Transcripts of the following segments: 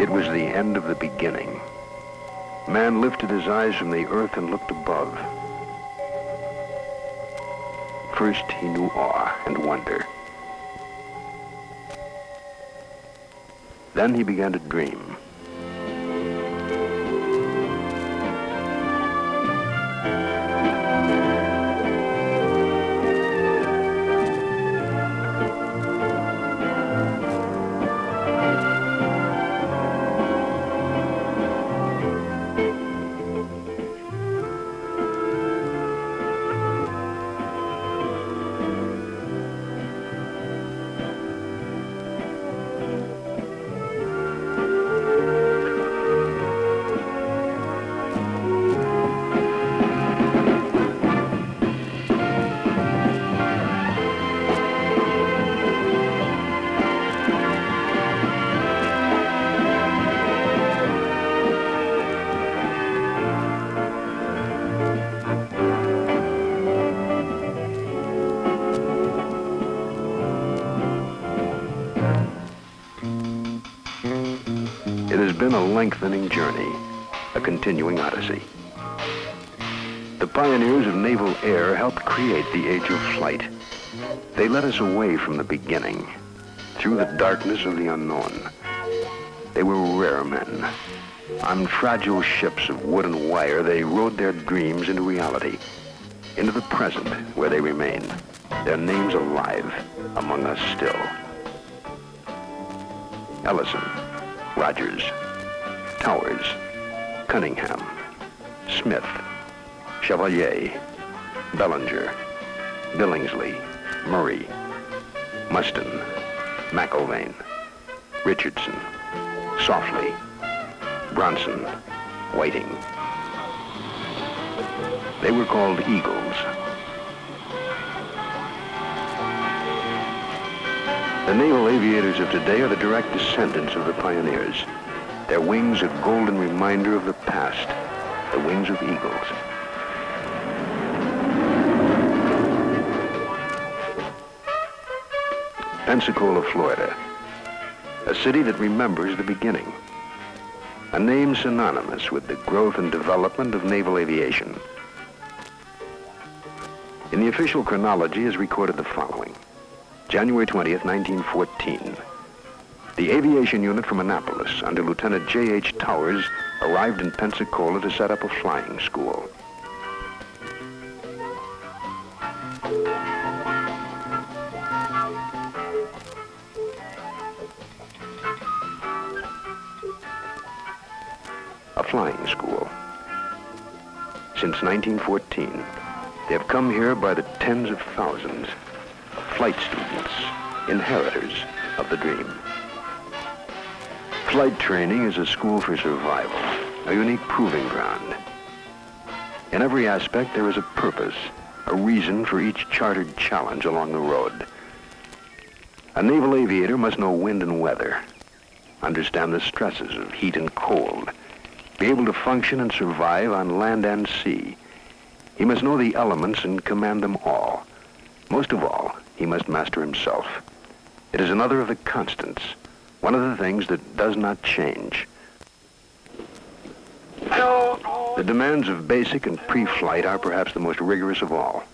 It was the end of the beginning. Man lifted his eyes from the earth and looked above. First, he knew awe and wonder. Then he began to dream. It has been a lengthening journey, a continuing odyssey. The pioneers of naval air helped create the age of flight. They led us away from the beginning, through the darkness of the unknown. They were rare men. On fragile ships of wood and wire, they rode their dreams into reality, into the present where they remain, their names alive among us still. Ellison, Rogers, Towers, Cunningham, Smith, Chevalier, Bellinger, Billingsley, Murray, Muston, McIlvaine, Richardson, Softly, Bronson, Whiting. They were called Eagles. The naval aviators of today are the direct descendants of the pioneers. Their wings a golden reminder of the past, the wings of eagles. Pensacola, Florida, a city that remembers the beginning. A name synonymous with the growth and development of naval aviation. In the official chronology is recorded the following. January 20th, 1914. The aviation unit from Annapolis under Lieutenant J.H. Towers arrived in Pensacola to set up a flying school. A flying school. Since 1914, they have come here by the tens of thousands. Flight students, inheritors of the dream. Flight training is a school for survival, a unique proving ground. In every aspect, there is a purpose, a reason for each chartered challenge along the road. A naval aviator must know wind and weather, understand the stresses of heat and cold, be able to function and survive on land and sea. He must know the elements and command them all. Most of all, he must master himself. It is another of the constants, one of the things that does not change. The demands of basic and pre-flight are perhaps the most rigorous of all.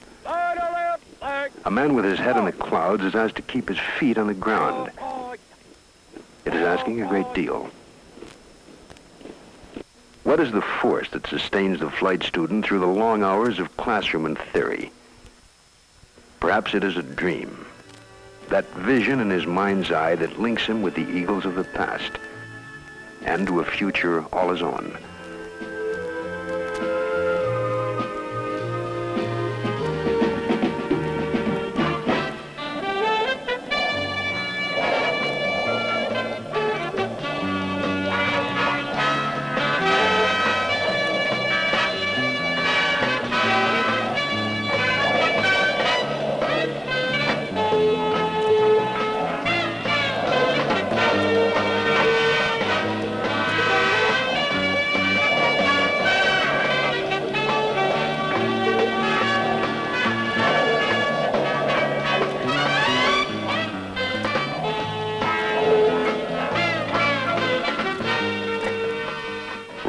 A man with his head in the clouds is asked to keep his feet on the ground. It is asking a great deal. What is the force that sustains the flight student through the long hours of classroom and theory? Perhaps it is a dream, that vision in his mind's eye that links him with the eagles of the past and to a future all his own.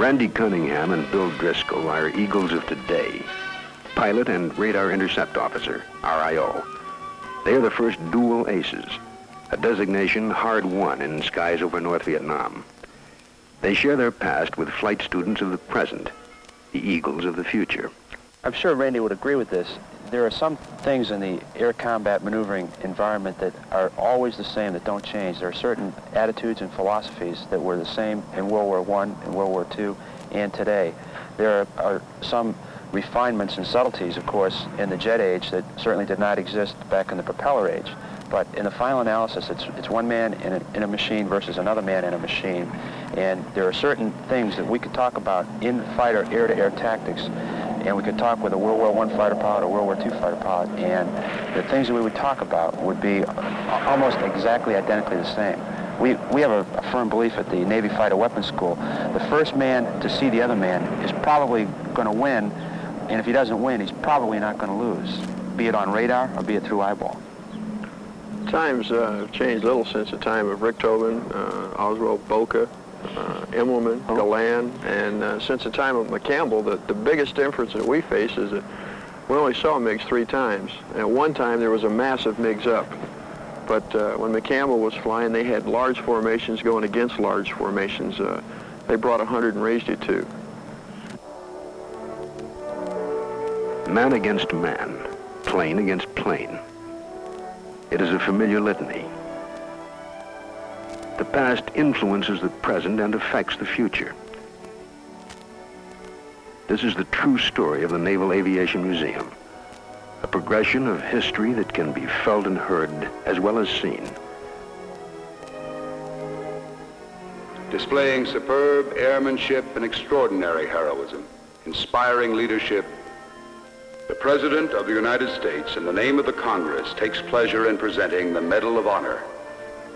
Randy Cunningham and Bill Driscoll are Eagles of today, pilot and radar intercept officer, RIO. They are the first dual aces, a designation hard won in skies over North Vietnam. They share their past with flight students of the present, the Eagles of the future. I'm sure Randy would agree with this. There are some things in the air combat maneuvering environment that are always the same, that don't change. There are certain attitudes and philosophies that were the same in World War I, in World War II, and today. There are some refinements and subtleties, of course, in the jet age that certainly did not exist back in the propeller age. But in the final analysis, it's one man in a machine versus another man in a machine. And there are certain things that we could talk about in fighter air-to-air tactics. And we could talk with a World War I fighter pilot or World War II fighter pilot. And the things that we would talk about would be almost exactly identically the same. We have a firm belief at the Navy Fighter Weapons School. The first man to see the other man is probably going to win. And if he doesn't win, he's probably not going to lose, be it on radar or be it through eyeball. Times have changed little since the time of Richthofen, Oswald Boca, Immelman, Galan, and since the time of McCampbell, the biggest difference that we face is that we only saw MiGs 3 times. At one time, there was a massive MiGs up. But when McCampbell was flying, they had large formations going against large formations. They brought 100 and raised it 2. Man against man, plane against plane. It is a familiar litany. The past influences the present and affects the future. This is the true story of the Naval Aviation Museum, a progression of history that can be felt and heard as well as seen. Displaying superb airmanship and extraordinary heroism, inspiring leadership, the President of the United States, in the name of the Congress, takes pleasure in presenting the Medal of Honor,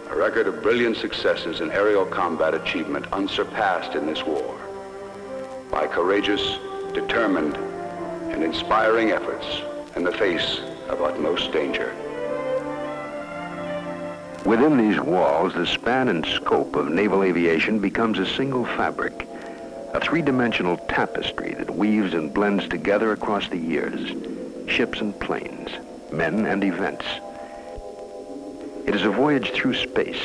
a record of brilliant successes in aerial combat achievement unsurpassed in this war, by courageous, determined, and inspiring efforts in the face of utmost danger. Within these walls, the span and scope of naval aviation becomes a single fabric, a 3-dimensional tapestry that weaves and blends together across the years, ships and planes, men and events. It is a voyage through space,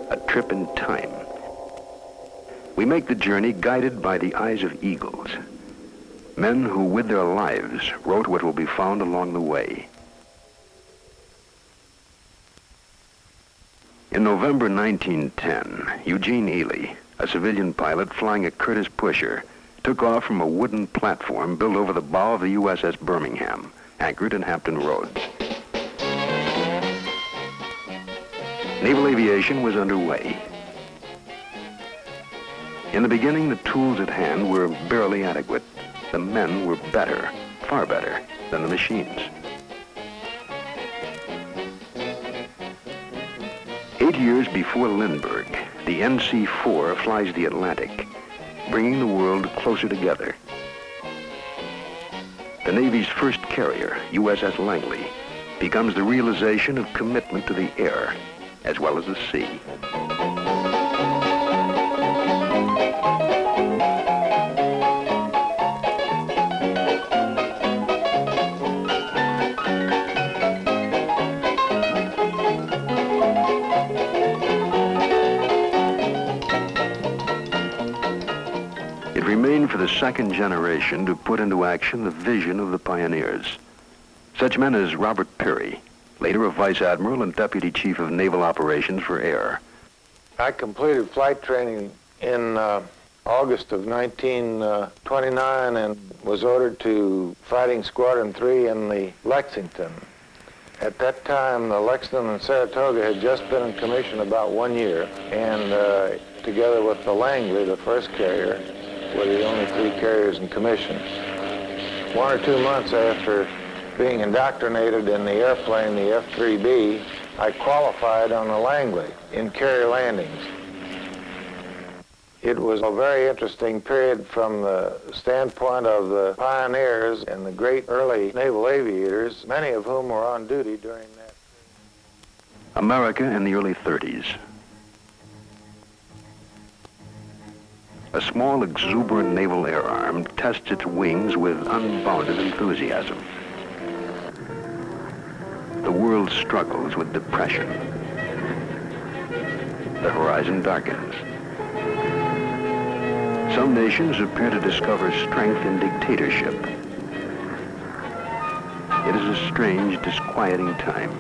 a trip in time. We make the journey guided by the eyes of eagles, men who with their lives wrote what will be found along the way. In November 1910, Eugene Ely, a civilian pilot flying a Curtiss Pusher, took off from a wooden platform built over the bow of the USS Birmingham, anchored in Hampton Roads. Naval aviation was underway. In the beginning, the tools at hand were barely adequate. The men were better, far better, than the machines. 8 years before Lindbergh, the NC-4 flies the Atlantic, bringing the world closer together. The Navy's first carrier, USS Langley, becomes the realization of commitment to the air, as well as the sea. It remained for the second generation to put into action the vision of the pioneers. Such men as Robert Peary, later a Vice Admiral and Deputy Chief of Naval Operations for Air. I completed flight training in August of 1929 and was ordered to Fighting Squadron 3 in the Lexington. At that time, the Lexington and Saratoga had just been in commission about 1 year, and together with the Langley, the first carrier, were the only 3 carriers in commission. 1 or 2 months after being indoctrinated in the airplane, the F-3B, I qualified on the Langley in carrier landings. It was a very interesting period from the standpoint of the pioneers and the great early naval aviators, many of whom were on duty during that period. America in the early 30s. a small, exuberant naval air arm tests its wings with unbounded enthusiasm. The world struggles with depression. The horizon darkens. Some nations appear to discover strength in dictatorship. It is a strange, disquieting time.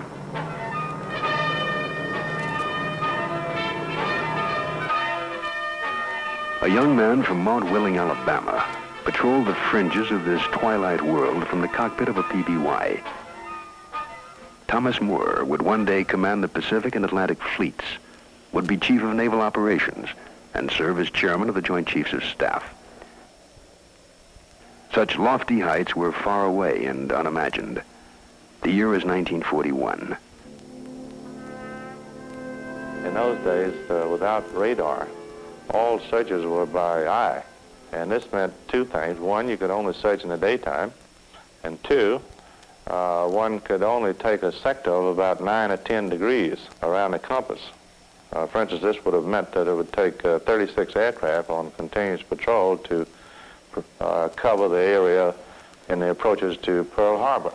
A young man from Mount Willing, Alabama, patrolled the fringes of this twilight world from the cockpit of a PBY. Thomas Moore would one day command the Pacific and Atlantic fleets, would be Chief of Naval Operations, and serve as Chairman of the Joint Chiefs of Staff. Such lofty heights were far away and unimagined. The year is 1941. In those days, without radar, all searches were by eye. And this meant two things. One, you could only search in the daytime. And two, one could only take a sector of about 9 or 10 degrees around the compass. For instance, this would have meant that it would take 36 aircraft on continuous patrol to cover the area in the approaches to Pearl Harbor.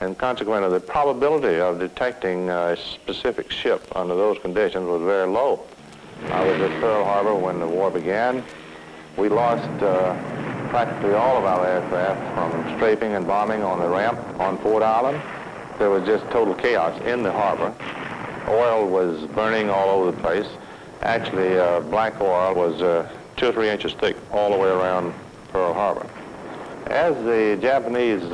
And consequently, the probability of detecting a specific ship under those conditions was very low. I was at Pearl Harbor when the war began. We lost practically all of our aircraft from strafing and bombing on the ramp on Fort Island. There was just total chaos in the harbor. Oil was burning all over the place. Actually, black oil was 2 or 3 inches thick all the way around Pearl Harbor. As the Japanese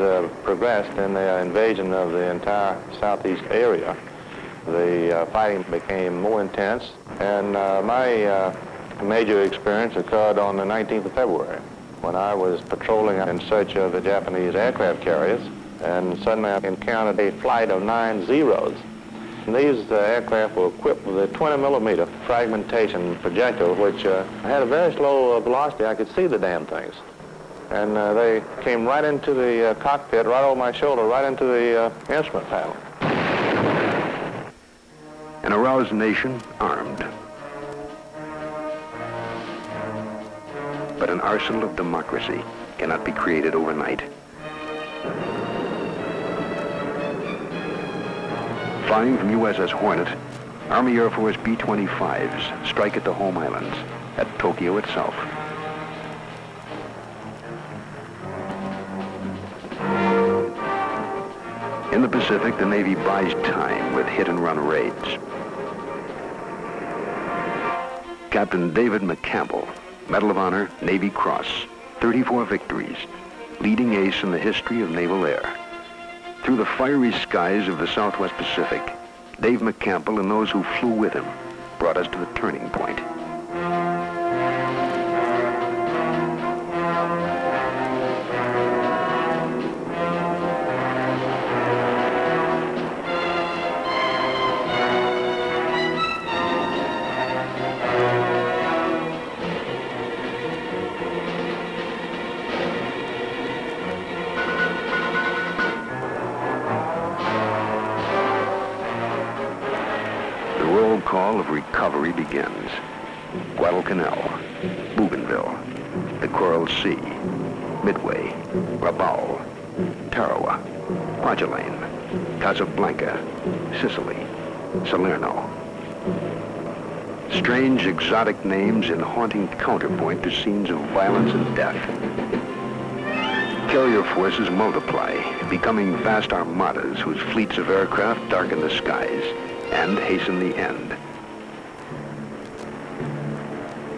progressed in their invasion of the entire southeast area, the fighting became more intense, and my major experience occurred on the 19th of February, when I was patrolling in search of the Japanese aircraft carriers, and suddenly I encountered a flight of 9 Zeros. And these aircraft were equipped with a 20-millimeter fragmentation projectile, which had a very slow velocity. I could see the damn things. And they came right into the cockpit, right over my shoulder, right into the instrument panel. An aroused nation, armed. But an arsenal of democracy cannot be created overnight. Flying from USS Hornet, Army Air Force B-25s strike at the home islands, at Tokyo itself. In the Pacific, the Navy buys time with hit-and-run raids. Captain David McCampbell, Medal of Honor, Navy Cross, 34 victories, leading ace in the history of naval air. Through the fiery skies of the Southwest Pacific, Dave McCampbell and those who flew with him brought us to the turning point. Call of recovery begins. Guadalcanal, Bougainville, the Coral Sea, Midway, Rabaul, Tarawa, Kwajalein, Casablanca, Sicily, Salerno. Strange, exotic names in haunting counterpoint to scenes of violence and death. Carrier forces multiply, becoming vast armadas whose fleets of aircraft darken the skies and hasten the end.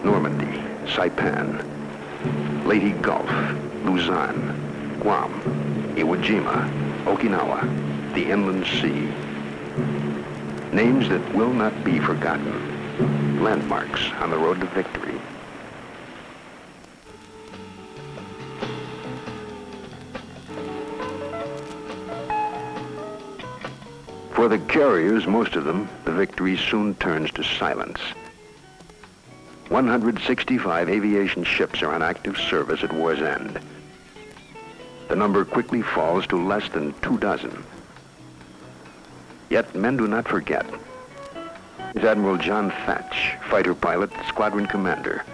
Normandy, Saipan, Leyte Gulf, Luzon, Guam, Iwo Jima, Okinawa, the Inland Sea. Names that will not be forgotten. Landmarks on the road to victory. For the carriers, most of them, the victory soon turns to silence. 165 aviation ships are on active service at war's end. The number quickly falls to less than 24. Yet men do not forget. Admiral John Thatch, fighter pilot, squadron commander,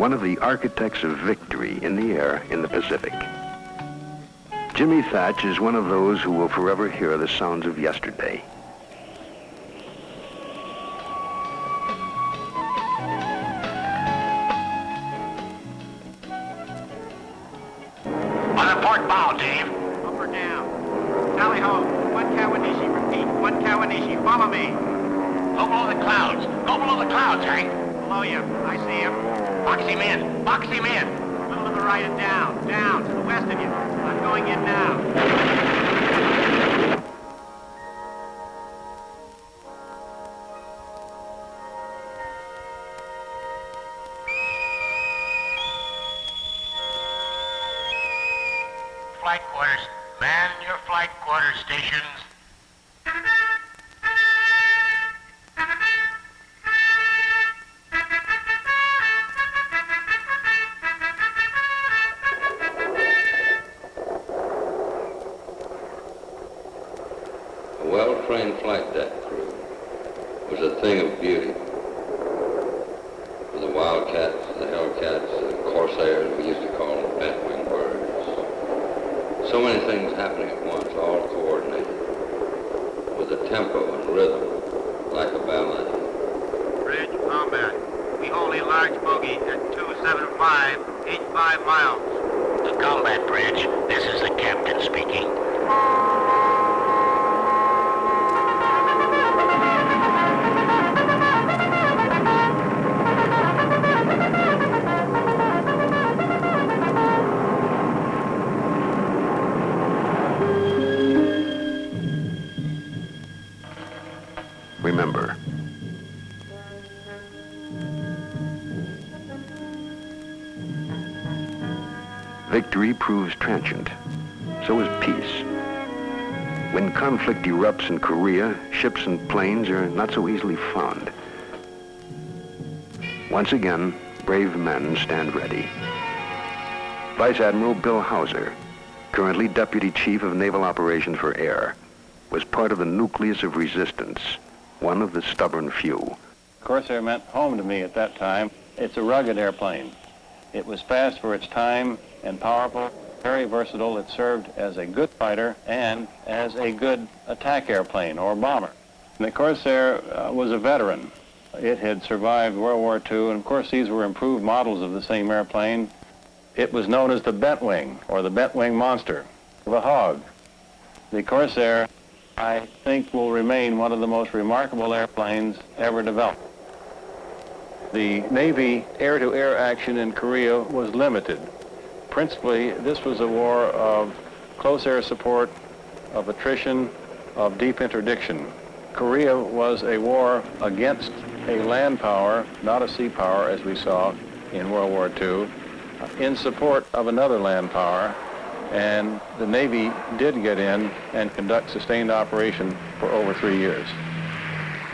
one of the architects of victory in the air in the Pacific. Jimmy Thatch is one of those who will forever hear the sounds of yesterday. On the port bow, Dave. Up or down? Tally ho. One Kawanishi. Repeat. One Kawanishi. Follow me. Go below the clouds. Go below the clouds, Hank. Below you. I see him. Box him in. Box him in. A little to the right and down. Down. To the west of you. I'm going in now. Flight quarters. Man your flight quarters stations. A well-trained flight deck crew was a thing of beauty. For the Wildcats, the Hellcats, the Corsairs, we used to call them bent-wing birds. So many things happening at once, all coordinated, with a tempo and rhythm, like a ballet. Bridge combat. We hold a large bogey at 275, 85 miles. The combat bridge. This is the captain speaking. Remember, victory proves transient. So is peace. When conflict erupts in Korea, ships and planes are not so easily found. Once again, brave men stand ready. Vice Admiral Bill Hauser, currently Deputy Chief of Naval Operations for Air, was part of the nucleus of resistance, one of the stubborn few. Corsair meant home to me at that time. It's a rugged airplane. It was fast for its time and powerful, very versatile. It served as a good fighter and as a good attack airplane or bomber. And the Corsair was a veteran. It had survived World War II, and of course these were improved models of the same airplane. It was known as the bent wing, or the bent wing monster, the Hog. The Corsair, I think, will remain one of the most remarkable airplanes ever developed. The Navy air-to-air action in Korea was limited. Principally, this was a war of close air support, of attrition, of deep interdiction. Korea was a war against a land power, not a sea power as we saw in World War II, in support of another land power. And the Navy did get in and conduct sustained operation for over 3 years.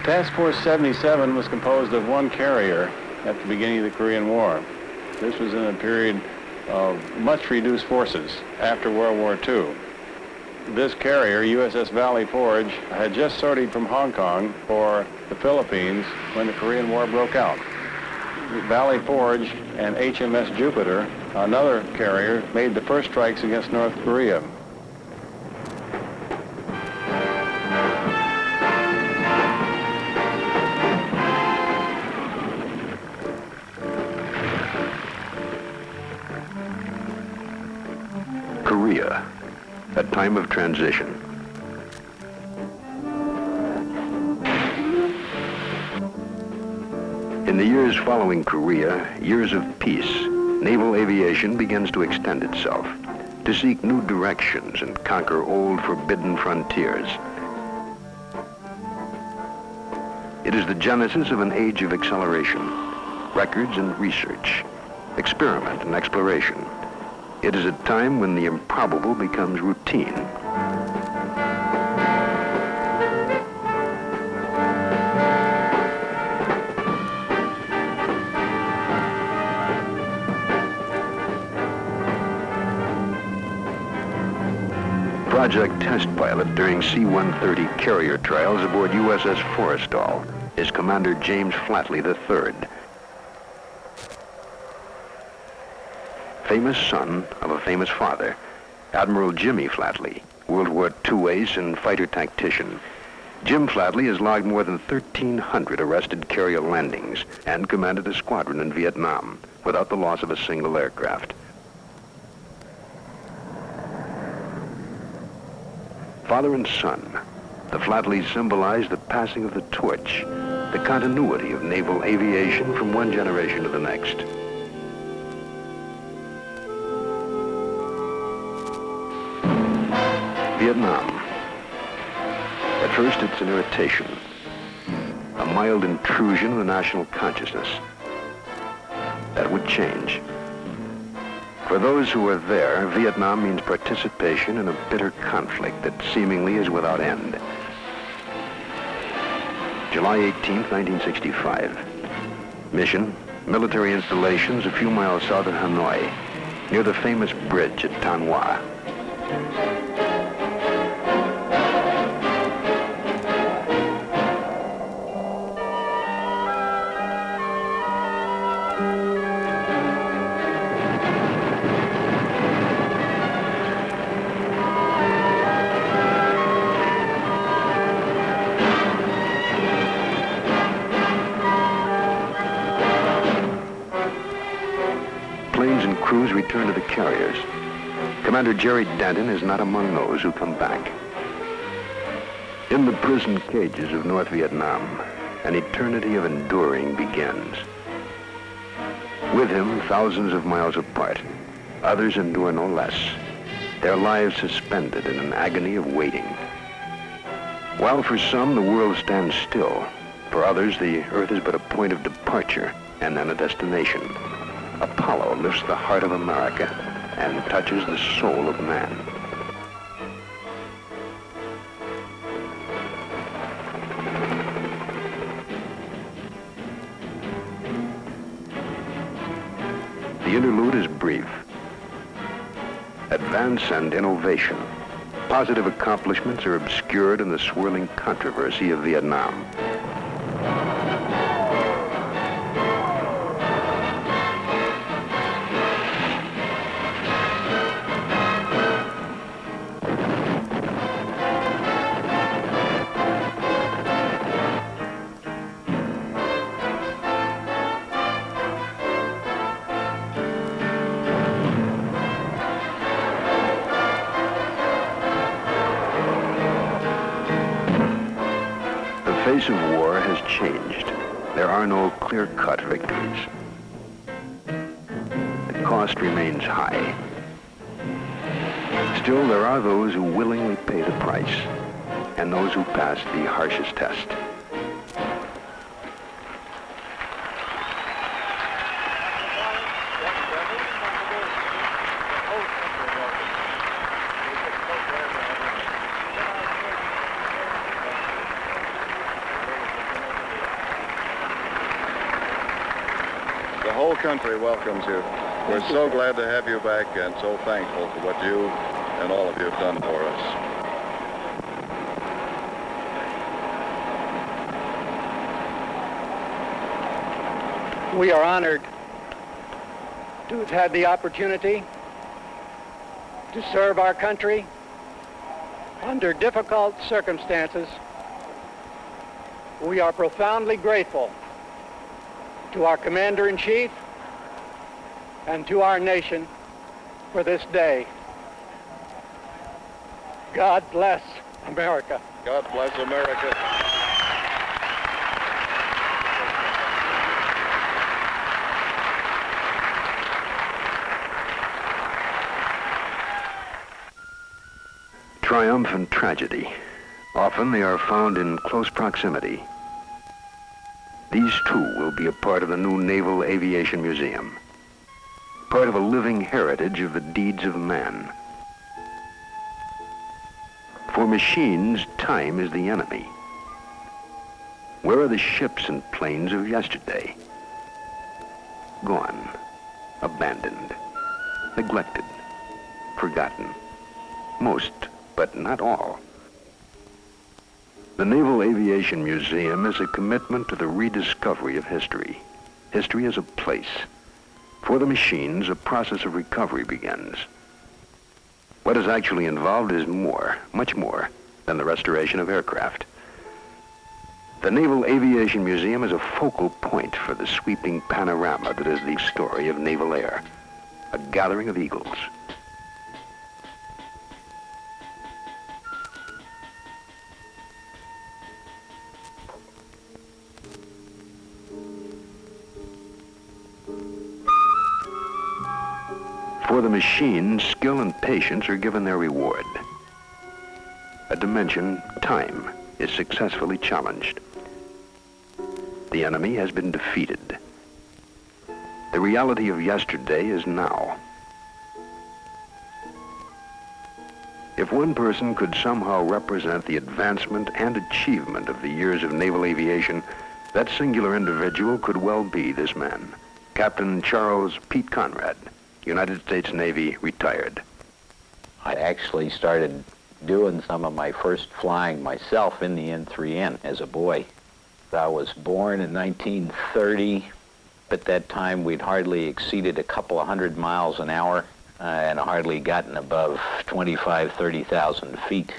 Task Force 77 was composed of one carrier at the beginning of the Korean War. This was in a period of much reduced forces after World War II. This carrier, USS Valley Forge, had just sortied from Hong Kong for the Philippines when the Korean War broke out. Valley Forge and HMS Jupiter, another carrier, made the first strikes against North Korea. Korea, a time of transition. In the years following Korea, years of peace, naval aviation begins to extend itself, to seek new directions and conquer old forbidden frontiers. It is the genesis of an age of acceleration, records and research, experiment and exploration. It is a time when the improbable becomes routine. Project test pilot during C-130 carrier trials aboard USS Forrestal is Commander James Flatley III. famous son of a famous father, Admiral Jimmy Flatley, World War II ace and fighter tactician. Jim Flatley has logged more than 1,300 arrested carrier landings and commanded a squadron in Vietnam without the loss of a single aircraft. Father and son, the Flatleys symbolize the passing of the torch, the continuity of naval aviation from one generation to the next. Vietnam. At first, it's an irritation, a mild intrusion of the national consciousness. That would change. For those who are there, Vietnam means participation in a bitter conflict that seemingly is without end. July 18, 1965. Mission, military installations a few miles south of Hanoi, near the famous bridge at Tan Hoa. Crews return to the carriers. Commander Jerry Denton is not among those who come back. In the prison cages of North Vietnam, an eternity of enduring begins. With him, thousands of miles apart, others endure no less, their lives suspended in an agony of waiting. While for some the world stands still, for others the earth is but a point of departure and then a destination. Apollo lifts the heart of America and touches the soul of man. The interlude is brief. Advance and innovation. Positive accomplishments are obscured in the swirling controversy of Vietnam. The face of war has changed. There are no clear-cut victories. The cost remains high. Still, there are those who willingly pay the price, and those who pass the harshest test. The whole country welcomes you. We're so glad to have you back and so thankful for what you and all of you have done for us. We are honored to have had the opportunity to serve our country under difficult circumstances. We are profoundly grateful to our Commander-in-Chief and to our nation for this day. God bless America. God bless America. Triumph and tragedy. Often they are found in close proximity. These too will be a part of the new Naval Aviation Museum, part of a living heritage of the deeds of man. For machines, time is the enemy. Where are the ships and planes of yesterday? Gone, abandoned, neglected, forgotten. Most, but not all. The Naval Aviation Museum is a commitment to the rediscovery of history. History as a place, For the machines, a process of recovery begins. What is actually involved is more, much more, than the restoration of aircraft. The Naval Aviation Museum is a focal point for the sweeping panorama that is the story of naval air, a gathering of eagles. For the machines, skill and patience are given their reward. A dimension, time, is successfully challenged. The enemy has been defeated. The reality of yesterday is now. If one person could somehow represent the advancement and achievement of the years of naval aviation, that singular individual could well be this man, Captain Charles Pete Conrad, United States Navy, retired. I actually started doing some of my first flying myself in the N3N as a boy. I was born in 1930. At that time, we'd hardly exceeded a couple of 100 miles an hour and hardly gotten above 30,000 feet.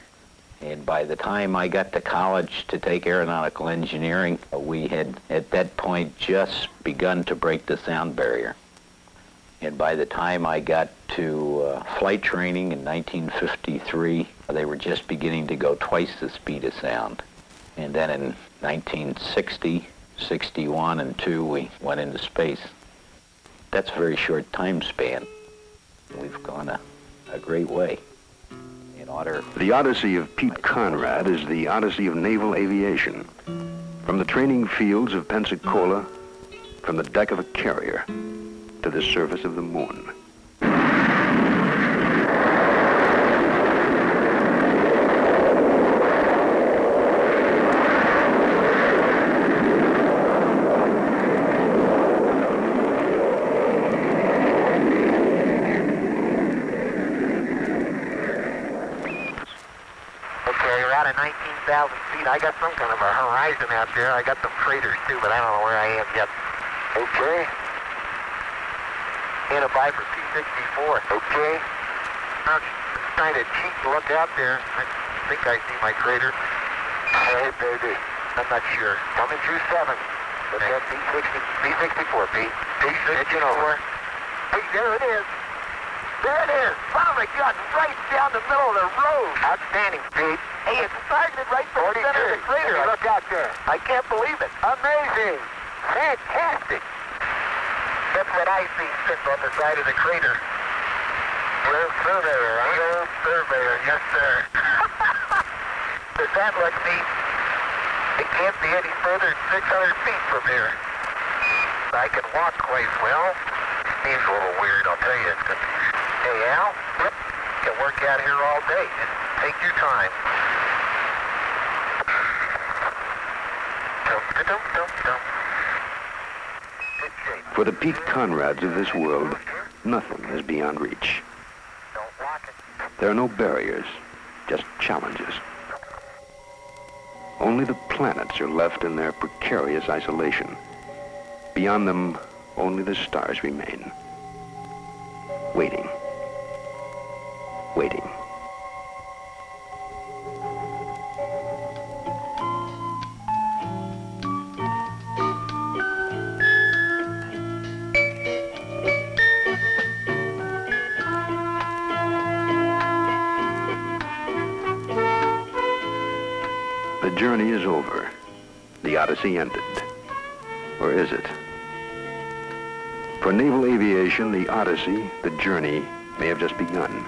And by the time I got to college to take aeronautical engineering, we had at that point just begun to break the sound barrier. And by the time I got to flight training in 1953, they were just beginning to go twice the speed of sound. And then in 1960, 61, and 2, we went into space. That's a very short time span. We've gone a great way. In order. The odyssey of Pete Conrad is the odyssey of naval aviation. From the training fields of Pensacola, from the deck of a carrier, to the surface of the moon. At 19,000 feet. I got some kind of a horizon out there. I got some craters too, but I don't know where I am yet. Okay. In a Viper P-64. Okay. I'm just trying to cheat and look out there. I think I see my crater. Hey, baby. I'm not sure. Coming through 7. What's that, P-64, Pete? P-64. Hey, there it is. There it is! Oh my God, right down the middle of the road! Outstanding, Pete. Hey, it's targeted right in the center of the crater. Look out there. I can't believe it. Amazing! Fantastic! That's what I see sitting on the side of the crater. Real surveyor, huh? Real surveyor, yes, sir. Does that look neat? It can't be any further than 600 feet from here. I can walk quite well. Seems a little weird, I'll tell you. Hey, Al, you can work out here all day. Just take your time. For the Pete Conrads of this world, nothing is beyond reach. There are no barriers, just challenges. Only the planets are left in their precarious isolation. Beyond them, only the stars remain. Waiting. Waiting. The journey is over. The odyssey ended. Or is it? For naval aviation, the odyssey, the journey, may have just begun.